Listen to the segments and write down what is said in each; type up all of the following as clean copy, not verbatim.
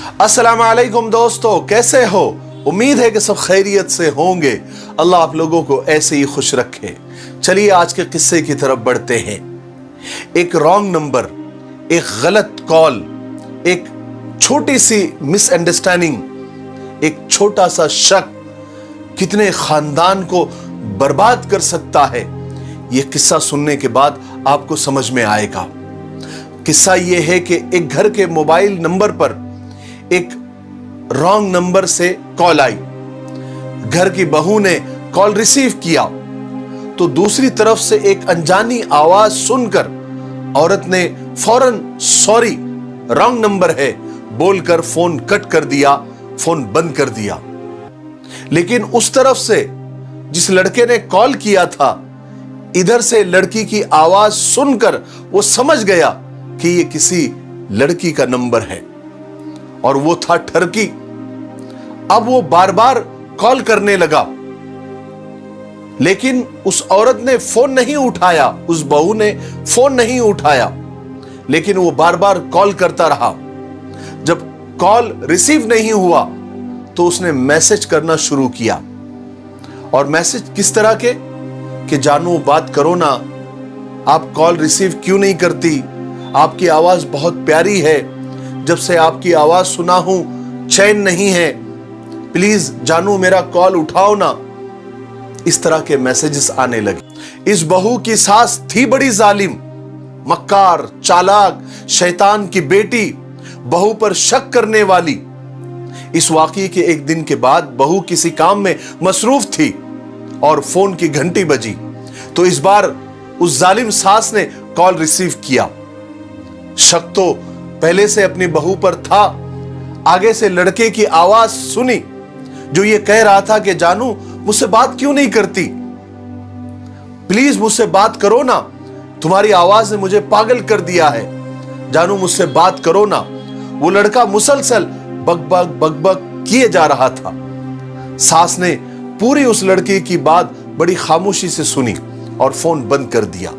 अस्सलाम वालेकुम दोस्तों, कैसे हो? उम्मीद है कि सब खैरियत से होंगे। अल्लाह आप लोगों को ऐसे ही खुश रखे। चलिए आज के किस्से की तरफ बढ़ते हैं। एक रॉन्ग नंबर, एक गलत कॉल, एक छोटी सी मिसअंडरस्टैंडिंग, एक छोटा सा शक कितने खानदान को बर्बाद कर सकता है, यह किस्सा सुनने के बाद आपको समझ में आएगा। किस्सा यह है कि एक घर के मोबाइल नंबर पर एक रॉन्ग नंबर से कॉल आई। घर की बहू ने कॉल रिसीव किया तो दूसरी तरफ से एक अनजानी आवाज सुनकर औरत ने फौरन सॉरी, रॉन्ग नंबर है बोलकर फोन कट कर दिया, फोन बंद कर दिया। लेकिन उस तरफ से जिस लड़के ने कॉल किया था, इधर से लड़की की आवाज सुनकर वो समझ गया कि ये किसी लड़की का नंबर है और वो था ठरकी। अब वो बार बार कॉल करने लगा, लेकिन उस औरत ने फोन नहीं उठाया, उस बहू ने फोन नहीं उठाया, लेकिन वो बार बार कॉल करता रहा। जब कॉल रिसीव नहीं हुआ तो उसने मैसेज करना शुरू किया। और मैसेज किस तरह के कि जानू बात करो ना, आप कॉल रिसीव क्यों नहीं करती, आपकी आवाज बहुत प्यारी है, जब से आपकी आवाज सुना हूं चैन नहीं है, प्लीज जानू मेरा कॉल उठाओ ना। इस तरह के मैसेजेस आने लगे। इस बहू की सास थी बड़ी जालिम, मक्कार, चालाक, शैतान की बेटी, बहू पर शक करने वाली। इस वाकये के एक दिन के बाद बहू किसी काम में मसरूफ थी और फोन की घंटी बजी तो इस बार उस जालिम सास ने कॉल रिसीव किया। शक तो पहले से अपनी बहू पर था। आगे से लड़के की आवाज सुनी जो ये कह रहा था कि जानू मुझसे बात क्यों नहीं करती, प्लीज मुझसे बात करो ना, तुम्हारी आवाज ने मुझे पागल कर दिया है, जानू मुझसे बात करो ना। वो लड़का मुसलसल बकबक बकबक किए जा रहा था। सास ने पूरी उस लड़के की बात बड़ी खामोशी से सुनी और फोन बंद कर दिया।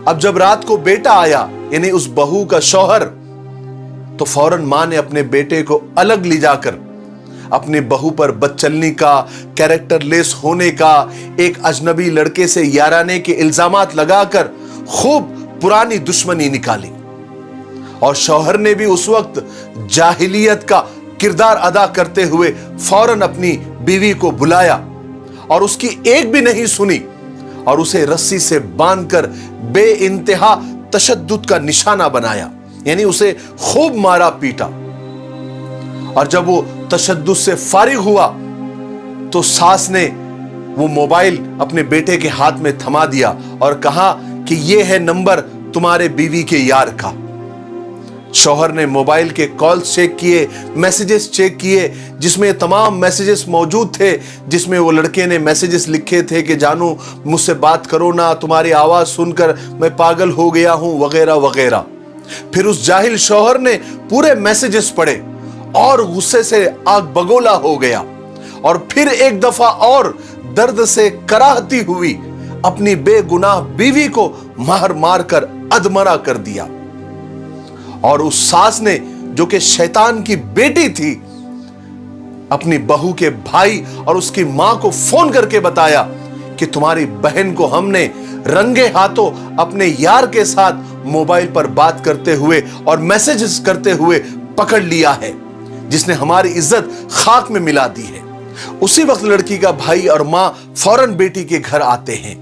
अब जब रात को बेटा आया, यानी उस बहू का शौहर, तो फौरन मां ने अपने बेटे को अलग ले जाकर अपनी बहू पर बदचलनी का, कैरेक्टरलेस होने का, एक अजनबी लड़के से याराने के इल्जामात लगाकर खूब पुरानी दुश्मनी निकाली। और शौहर ने भी उस वक्त जाहिलियत का किरदार अदा करते हुए फौरन अपनी बीवी को बुलाया और उसकी एक भी नहीं सुनी और उसे रस्सी से बांधकर बेइंतहा तशद्दुद का निशाना बनाया, यानी उसे खूब मारा पीटा। और जब वो तशद्दुद से फारिग हुआ तो सास ने वो मोबाइल अपने बेटे के हाथ में थमा दिया और कहा कि ये है नंबर तुम्हारे बीवी के यार का। शौहर ने मोबाइल के कॉल्स चेक किए, मैसेजेस चेक किए, जिसमें तमाम मैसेजेस मौजूद थे, जिसमें वो लड़के ने मैसेजेस लिखे थे कि जानू मुझसे बात करो ना, तुम्हारी आवाज सुनकर मैं पागल हो गया हूं, वगैरह वगैरह। फिर उस जाहिल शौहर ने पूरे मैसेजेस पढ़े और गुस्से से आग बगोला हो गया और फिर एक दफा और दर्द से कराहती हुई अपनी बेगुनाह बीवी को मार मार कर अधमरा कर दिया। और उस सास ने, जो कि शैतान की बेटी थी, अपनी बहू के भाई और उसकी मां को फोन करके बताया कि तुम्हारी बहन को हमने रंगे हाथों अपने यार के साथ मोबाइल पर बात करते हुए और मैसेजेस करते हुए पकड़ लिया है, जिसने हमारी इज्जत खाक में मिला दी है। उसी वक्त लड़की का भाई और मां फौरन बेटी के घर आते हैं।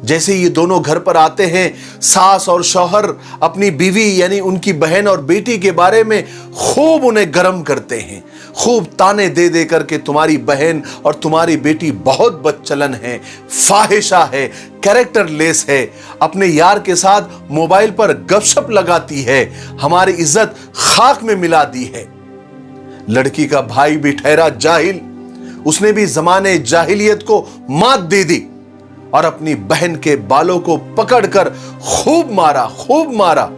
जैसे ये दोनों घर पर आते हैं, सास और शौहर अपनी बीवी यानी उनकी बहन और बेटी के बारे में खूब उन्हें गर्म करते हैं, खूब ताने दे दे करके तुम्हारी बहन और तुम्हारी बेटी बहुत बदचलन है, फाहिशा है, कैरेक्टरलेस है, अपने यार के साथ मोबाइल पर गपशप लगाती है, हमारी इज्जत खाक में मिला दी है। लड़की का भाई भी ठहरा जाहिल, उसने भी जमाने जाहिलियत को मात दे दी और अपनी बहन के बालों को पकड़कर खूब मारा।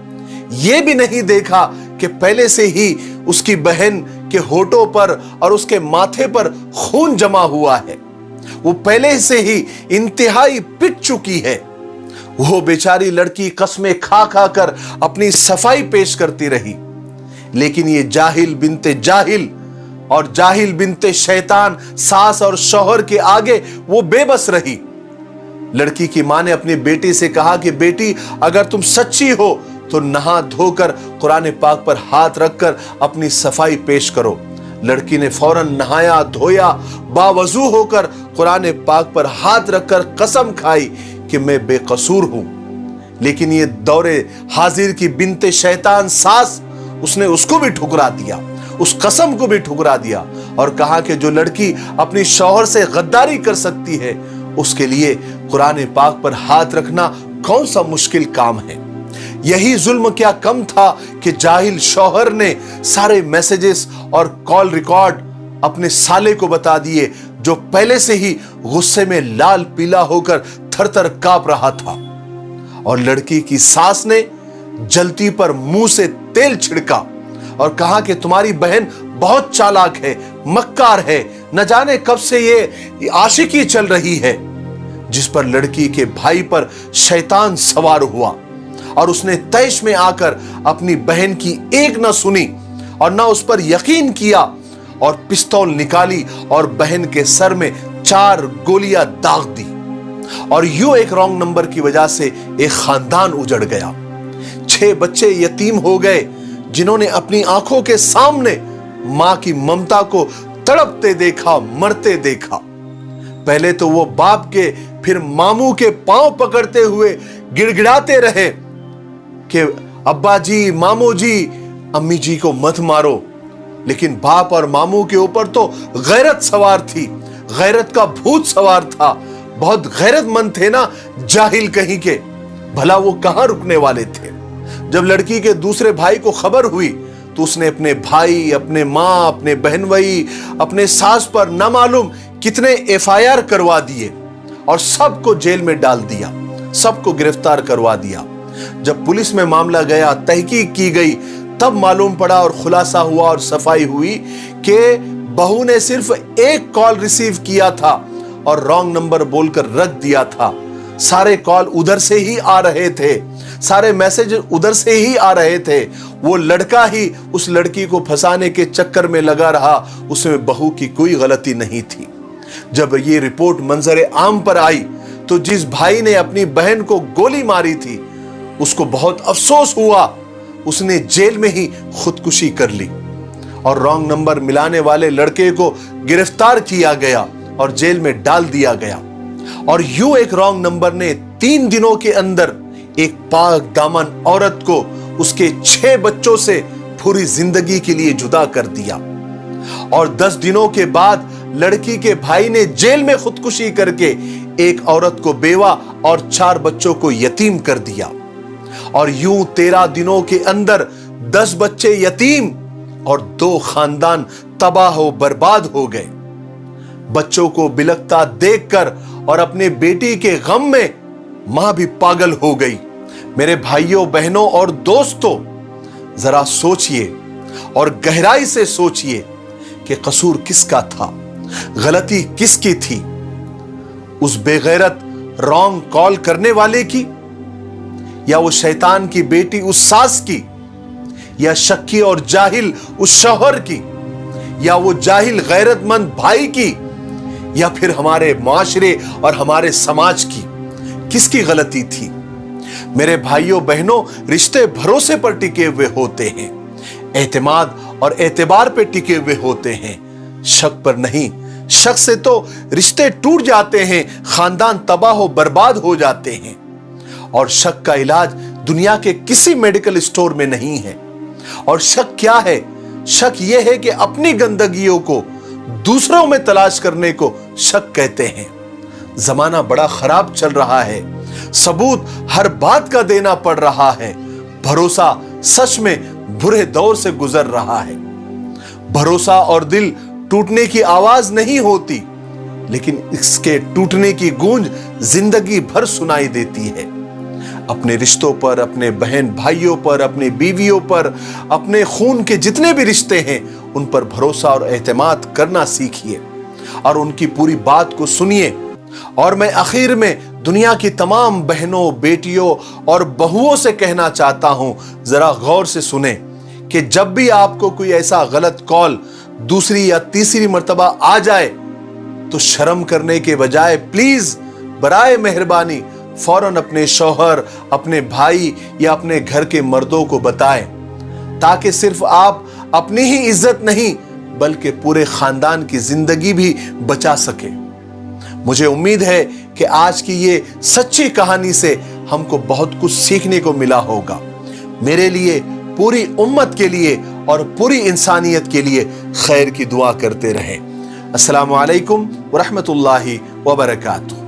यह भी नहीं देखा कि पहले से ही उसकी बहन के होठों पर और उसके माथे पर खून जमा हुआ है, वो पहले से ही इंतहाई पिट चुकी है। वो बेचारी लड़की कस्में खा खा कर अपनी सफाई पेश करती रही, लेकिन ये जाहिल बिनते जाहिल और जाहिल बिनते शैतान सास और शौहर के आगे वो बेबस रही। लड़की की मां ने अपनी बेटी से कहा कि बेटी, अगर तुम सच्ची हो तो नहा धोकर कुरान पाक पर हाथ रखकर अपनी सफाई पेश करो। लड़की ने फौरन नहाया धोया, बावजू होकर कुरान पाक पर हाथ रखकर कसम खाई कि मैं बेकसूर हूं। लेकिन ये दौरे हाजिर की बिनते शैतान सास, उसने उसको भी ठुकरा दिया, उस कसम को भी ठुकरा दिया और कहा कि जो लड़की अपनी शौहर से गद्दारी कर सकती है, उसके लिए कुरान पाक पर हाथ रखना कौन सा मुश्किल काम है। यही जुल्म क्या कम था कि जाहिल शौहर ने सारे मैसेजेस और कॉल रिकॉर्ड अपने साले को बता दिए, जो पहले से ही गुस्से में लाल पीला होकर थरथर कांप रहा था। और लड़की की सास ने जलती पर मुंह से तेल छिड़का और कहा कि तुम्हारी बहन बहुत चालाक है, मक्कार है, न जाने कब से ये आशिकी चल रही है। जिस पर लड़की के भाई पर शैतान सवार हुआ और उसने तैश में आकर अपनी बहन की एक न सुनी और न उस पर यकीन किया और पिस्तौल निकाली और बहन के सर में 4 गोलियां दाग दी। और यूं एक रॉन्ग नंबर की वजह से एक खानदान उजड़ गया। 6 बच्चे यतीम हो गए, जिन्होंने अपनी आंखों के सामने मां की ममता को तड़पते देखा, मरते देखा। पहले तो वो बाप के, फिर मामू के पांव पकड़ते हुए गिड़गिड़ाते रहे कि अब्बा जी, मामू जी, अम्मी जी को मत मारो। लेकिन बाप और मामू के ऊपर तो गैरत सवार थी, गैरत का भूत सवार था। बहुत गैरतमंद थे ना, जाहिल कहीं के। भला वो कहां रुकने वाले थे। जब लड़की के दूसरे भाई को खबर हुई तो उसने अपने भाई, अपने मां, अपने बहनवई, अपने सास पर न मालूम कितने FIR करवा दिए और सबको जेल में डाल दिया, सबको गिरफ्तार करवा दिया। जब पुलिस में मामला गया, तहकीक की गई, तब मालूम पड़ा और खुलासा हुआ और सफाई हुई कि बहू ने सिर्फ एक कॉल रिसीव किया था और रॉन्ग नंबर बोलकर रख दिया था। सारे कॉल उधर से ही आ रहे थे, सारे मैसेज उधर से ही आ रहे थे। वो लड़का ही उस लड़की को फंसाने के चक्कर में लगा रहा, उसमें बहू की कोई गलती नहीं थी। जब ये रिपोर्ट मंजर आम पर आई तो जिस भाई ने अपनी बहन को गोली मारी थी, उसको बहुत अफसोस हुआ। उसने जेल में ही खुदकुशी कर ली और रॉन्ग नंबर मिलाने वाले लड़के को गिरफ्तार किया गया और जेल में डाल दिया गया। और यूं एक रॉन्ग नंबर ने 3 दिनों के अंदर एक पाक दामन औरत को उसके 6 बच्चों से पूरी जिंदगी के लिए जुदा कर दिया। और 10 दिनों के बाद लड़की के भाई ने जेल में खुदकुशी करके एक औरत को बेवा और 4 बच्चों को यतीम कर दिया। और यूं 13 दिनों के अंदर 10 बच्चे यतीम और 2 खानदान तबाह हो बर्बाद हो गए। बच्चों को बिलखता देखकर और अपने बेटी के गम में मां भी पागल हो गई। मेरे भाइयों, बहनों और दोस्तों, जरा सोचिए और गहराई से सोचिए कि कसूर किसका था, गलती किसकी थी। उस बेगैरत रॉन्ग कॉल करने वाले की, या वो शैतान की बेटी उस सास की, या शक्की और जाहिल उस शौहर की, या वो जाहिल गैरतमंद भाई की, या फिर हमारे माशरे और हमारे समाज की? किसकी गलती थी? मेरे भाइयों बहनों, रिश्ते भरोसे पर टिके हुए होते हैं, एतमाद और एतबार पे टिके हुए होते हैं, शक पर नहीं। शक से तो रिश्ते टूट जाते हैं, खानदान तबाह हो बर्बाद हो जाते हैं। और शक का इलाज दुनिया के किसी मेडिकल स्टोर में नहीं है। और शक क्या है? शक यह है कि अपनी गंदगियों को दूसरों में तलाश करने को शक कहते हैं। जमाना बड़ा खराब चल रहा है, सबूत हर बात का देना पड़ रहा है। भरोसा सच में बुरे दौर से गुजर रहा है। भरोसा और दिल टूटने की आवाज नहीं होती, लेकिन इसके टूटने की गूंज जिंदगी भर सुनाई देती है। अपने रिश्तों पर, अपने बहन भाइयों पर, अपनी बीवियों पर, अपने खून के जितने भी रिश्ते हैं, उन पर भरोसा और एतमाद करना सीखिए और उनकी पूरी बात को सुनिए। और मैं आखिर में दुनिया की तमाम बहनों, बेटियों और बहुओं से कहना चाहता हूं, जरा गौर से सुने کہ جب بھی آپ کو کوئی ایسا غلط کال دوسری یا تیسری مرتبہ آ جائے تو شرم کرنے کے بجائے پلیز برائے مہربانی فوراً اپنے شوہر، اپنے بھائی یا اپنے گھر کے مردوں کو بتائیں، تاکہ صرف آپ اپنی ہی عزت نہیں بلکہ پورے خاندان کی زندگی بھی بچا سکیں۔ مجھے امید ہے کہ آج کی یہ سچی کہانی سے ہم کو بہت کچھ سیکھنے کو ملا ہوگا۔ میرے لیے، پوری امت کے لیے اور پوری انسانیت کے لیے خیر کی دعا کرتے رہیں۔ السلام علیکم ورحمۃ اللہ وبرکاتہ۔